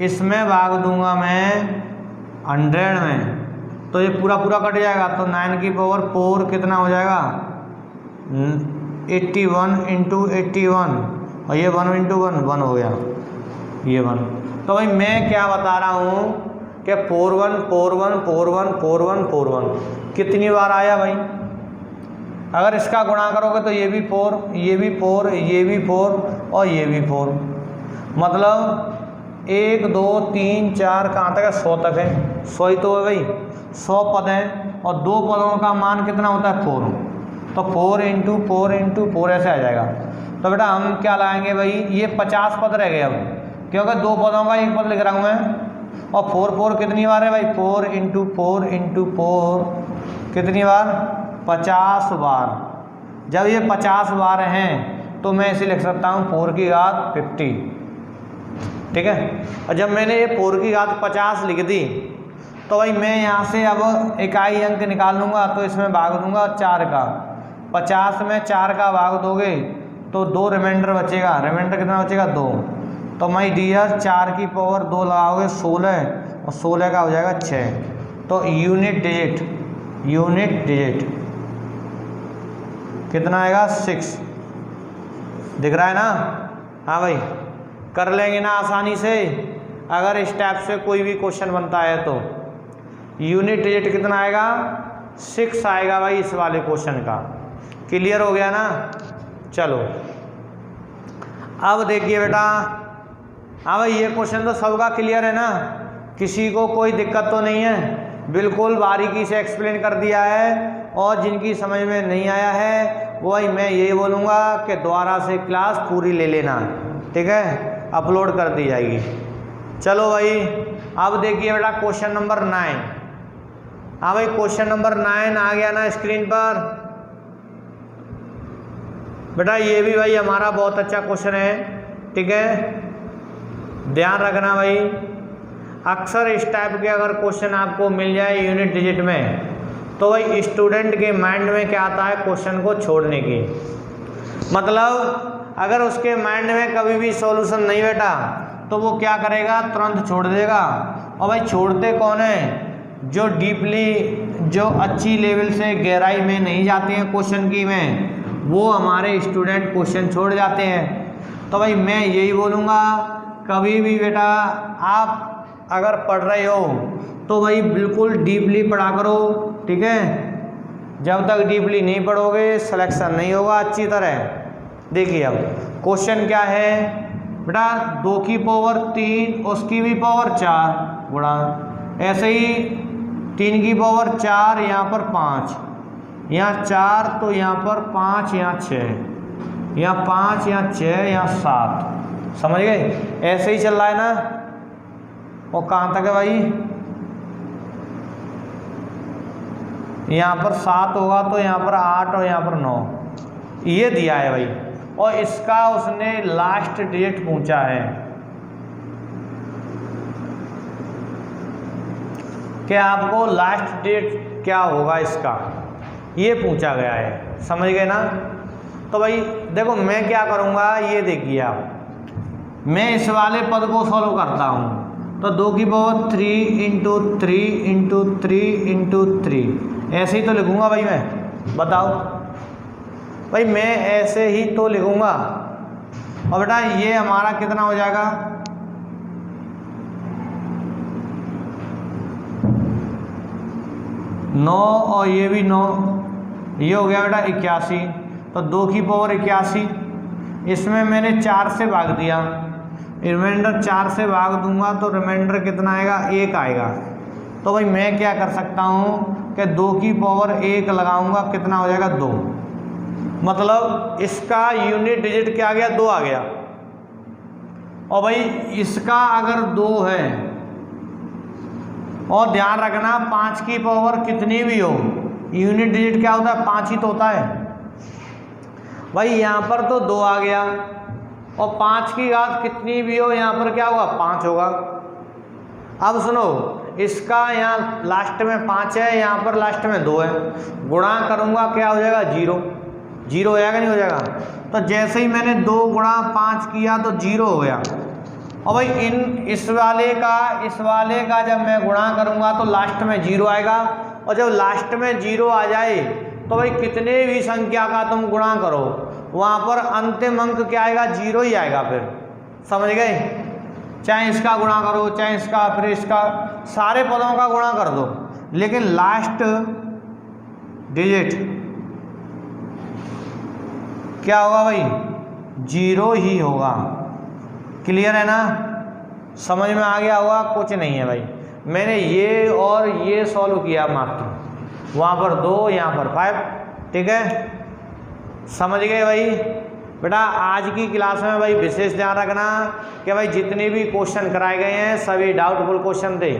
इसमें भाग दूंगा मैं 100 में तो ये पूरा पूरा कट जाएगा, तो 9 की पावर 4 कितना हो जाएगा 81 इंटू 81 और ये 1 इंटू 1 1 हो गया ये 1। तो भाई मैं क्या बता रहा हूँ कि 4 1 4 1 4 1 4 1 4 1 कितनी बार आया भाई? अगर इसका गुणा करोगे तो ये भी 4, ये भी 4, ये भी 4 और ये भी 4, मतलब 1 2 3 4 कहाँ तक है? 100 तक है। 100 ही तो है भाई, 100 पद हैं और 2 पदों का मान कितना होता है? 4। तो 4 × 4 × 4 ऐसे आ जाएगा। तो बेटा हम क्या लाएंगे भाई? ये 50 पद रह गए अब, क्योंकि 2 पदों का 1 पद लिख रहा हूँ मैं। और 4 4 कितनी बार है भाई? 4 × 4 × 4 कितनी बार? 50 बार। जब ये 50 बार हैं तो मैं इसे लिख सकता हूँ 4 की घात 50, ठीक है। और जब मैंने ये 4 की घात 50 लिख दी तो भाई मैं यहाँ से अब इकाई अंक निकाल लूँगा, तो इसमें भाग दूंगा 4 का। 50 में 4 का भाग दोगे तो 2 रिमाइंडर बचेगा। रिमाइंडर कितना बचेगा? 2। तो माय डियर 4 की पावर 2 लगाओगे 16 और 16 का हो जाएगा 6। तो यूनिट डिजिट कितना आएगा? 6। दिख रहा है ना? हाँ भाई, कर लेंगे ना आसानी से अगर इस टाइप से कोई भी क्वेश्चन बनता है तो। यूनिट डिजिट कितना आएगा? 6 आएगा भाई इस वाले क्वेश्चन का। क्लियर हो गया ना? चलो अब देखिए बेटा, हाँ भाई ये क्वेश्चन तो सबका क्लियर है ना? किसी को कोई दिक्कत तो नहीं है? बिल्कुल बारीकी से एक्सप्लेन कर दिया है। और जिनकी समझ में नहीं आया है वो भाई मैं यही बोलूँगा कि दोबारा से क्लास पूरी ले लेना, ठीक है? अपलोड कर दी जाएगी। चलो भाई अब देखिए बेटा क्वेश्चन नंबर 9। हाँ भाई क्वेश्चन नंबर 9 आ गया ना स्क्रीन पर? बेटा ये भी भाई हमारा बहुत अच्छा क्वेश्चन है, ठीक है? ध्यान रखना भाई, अक्सर इस टाइप के अगर क्वेश्चन आपको मिल जाए यूनिट डिजिट में तो भाई स्टूडेंट के माइंड में क्या आता है? क्वेश्चन को छोड़ने की। मतलब अगर उसके माइंड में कभी भी सॉल्यूशन नहीं बैठा तो वो क्या करेगा? तुरंत छोड़ देगा। और भाई छोड़ते कौन है? जो डीपली, जो अच्छी लेवल से गहराई में नहीं जाते हैं क्वेश्चन की में, वो हमारे स्टूडेंट क्वेश्चन छोड़ जाते हैं। तो भाई मैं यही बोलूँगा, कभी भी बेटा आप अगर पढ़ रहे हो तो भाई बिल्कुल डीपली पढ़ा करो, ठीक है? जब तक डीपली नहीं पढ़ोगे सिलेक्शन नहीं होगा अच्छी तरह। देखिए अब क्वेश्चन क्या है बेटा? 2 की पावर 3 उसकी भी पावर 4 गुणा, ऐसे ही 3 की पावर 4 यहाँ पर 5, यहाँ 4 तो यहाँ पर 5, यहाँ 6, यहाँ 5, यहाँ 6, यहाँ 7। समझ गए? ऐसे ही चल रहा है ना? और कहाँ तक है भाई? यहाँ पर 7 होगा तो यहाँ पर 8 और यहाँ पर 9 ये दिया है भाई। और इसका उसने लास्ट डिजिट पूछा है कि आपको लास्ट डिजिट क्या होगा इसका, ये पूछा गया है। समझ गए ना? तो भाई देखो मैं क्या करूँगा, ये देखिए आप, मैं इस वाले पद को सॉल्व करता हूँ। तो 2 की पावर 3 × 3 × 3 × 3 ऐसे ही तो लिखूँगा भाई मैं। बताओ भाई मैं ऐसे ही तो लिखूँगा। और बेटा ये हमारा कितना हो जाएगा? 9 और ये भी 9, ये हो गया बेटा 81। तो 2 की पावर 81, इसमें मैंने 4 से भाग दिया, रिमाइंडर 4 से भाग दूंगा तो रिमाइंडर कितना आएगा? 1 आएगा। तो भाई मैं क्या कर सकता हूँ कि 2 की पावर 1 लगाऊंगा, कितना हो जाएगा? 2। मतलब इसका यूनिट डिजिट क्या आ गया? 2 आ गया। और भाई इसका अगर 2 है, और ध्यान रखना 5 की पावर कितनी भी हो, यूनिट डिजिट क्या होता है? 5 ही तो होता है भाई। यहाँ पर तो 2 आ गया, और 5 की घात कितनी भी हो यहाँ पर क्या होगा? 5 होगा। अब सुनो, इसका यहाँ लास्ट में 5 है, यहाँ पर लास्ट में 2 है, गुणा करूँगा क्या हो जाएगा? 0। 0 हो जाएगा नहीं हो जाएगा? तो जैसे ही मैंने 2 × 5 किया तो 0 हो गया। और भाई इस वाले का जब मैं गुणा करूँगा तो लास्ट में 0 आएगा। और जब लास्ट में 0 आ जाए तो भाई कितने भी संख्या का तुम गुणा करो वहाँ पर अंतिम अंक क्या आएगा? 0 ही आएगा फिर। समझ गए? चाहे इसका गुणा करो, चाहे इसका, फिर इसका, सारे पदों का गुणा कर दो, लेकिन लास्ट डिजिट क्या होगा भाई? 0 ही होगा। क्लियर है ना? समझ में आ गया होगा? कुछ नहीं है भाई, मैंने ये और ये सॉल्व किया मात्र, वहाँ पर 2, यहाँ पर 5। ठीक है, समझ गए भाई? बेटा आज की क्लास में भाई विशेष ध्यान रखना कि भाई जितने भी क्वेश्चन कराए गए हैं सभी डाउटफुल क्वेश्चन थे।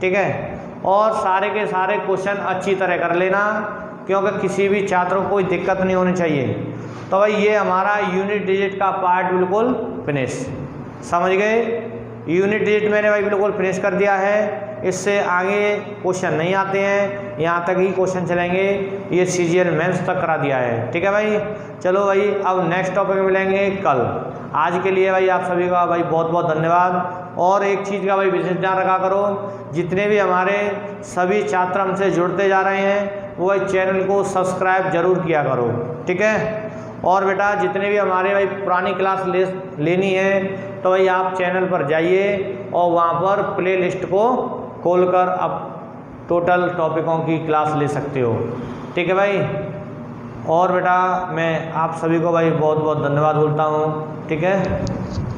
ठीक है, और सारे के सारे क्वेश्चन अच्छी तरह कर लेना, क्योंकि किसी भी छात्र को कोई दिक्कत नहीं होनी चाहिए। तो भाई ये हमारा यूनिट डिजिट का पार्ट बिल्कुल फिनिश। समझ गए? यूनिट डिजिट मैंने भाई बिल्कुल फिनिश कर दिया है, इससे आगे क्वेश्चन नहीं आते हैं, यहाँ तक ही क्वेश्चन चलेंगे। ये सीजीएल मेंस तक करा दिया है। ठीक है भाई, चलो भाई अब नेक्स्ट टॉपिक में मिलेंगे कल। आज के लिए भाई आप सभी का भाई बहुत बहुत धन्यवाद। और एक चीज़ का भाई विशेष ध्यान रखा करो, जितने भी हमारे सभी छात्र हमसे जुड़ते जा रहे हैं वो भाई चैनल को सब्सक्राइब जरूर किया करो। ठीक है, और बेटा जितने भी हमारे भाई पुरानी क्लास लेनी है तो भाई आप चैनल पर जाइए और वहाँ पर प्ले लिस्ट को खोलकर आप टोटल टॉपिकों की क्लास ले सकते हो। ठीक है भाई, और बेटा मैं आप सभी को भाई बहुत बहुत धन्यवाद बोलता हूँ। ठीक है।